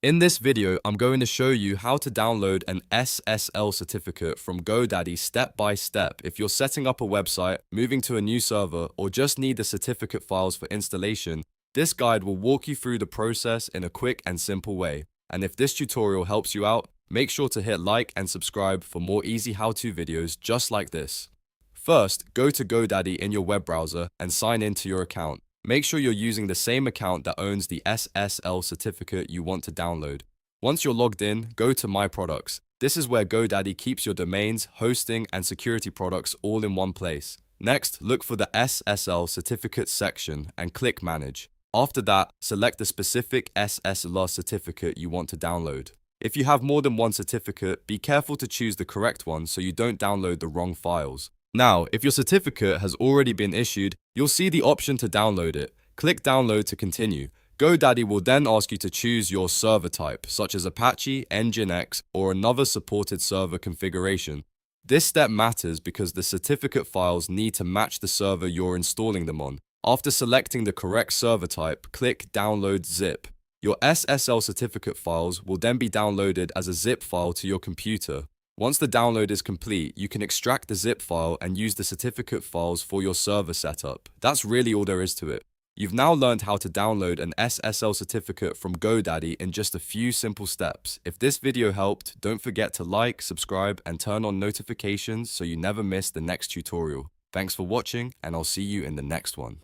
In this video, I'm going to show you how to download an SSL certificate from GoDaddy step by step if you're setting up a website, moving to a new server, or just need the certificate files for installation. This guide will walk you through the process in a quick and simple way. And if this tutorial helps you out, make sure to hit like and subscribe for more easy how-to videos just like this. First, go to GoDaddy in your web browser and sign in to your account. Make sure you're using the same account that owns the SSL certificate you want to download. Once you're logged in, go to My Products. This is where GoDaddy keeps your domains, hosting, and security products all in one place. Next, look for the SSL Certificates section and click Manage. After that, select the specific SSL certificate you want to download. If you have more than one certificate, be careful to choose the correct one so you don't download the wrong files. Now, if your certificate has already been issued, you'll see the option to download it. Click Download to continue. GoDaddy will then ask you to choose your server type, such as Apache, Nginx, or another supported server configuration. This step matters because the certificate files need to match the server you're installing them on. After selecting the correct server type, click Download Zip. Your SSL certificate files will then be downloaded as a zip file to your computer. Once the download is complete, you can extract the zip file and use the certificate files for your server setup. That's really all there is to it. You've now learned how to download an SSL certificate from GoDaddy in just a few simple steps. If this video helped, don't forget to like, subscribe, and turn on notifications so you never miss the next tutorial. Thanks for watching, and I'll see you in the next one.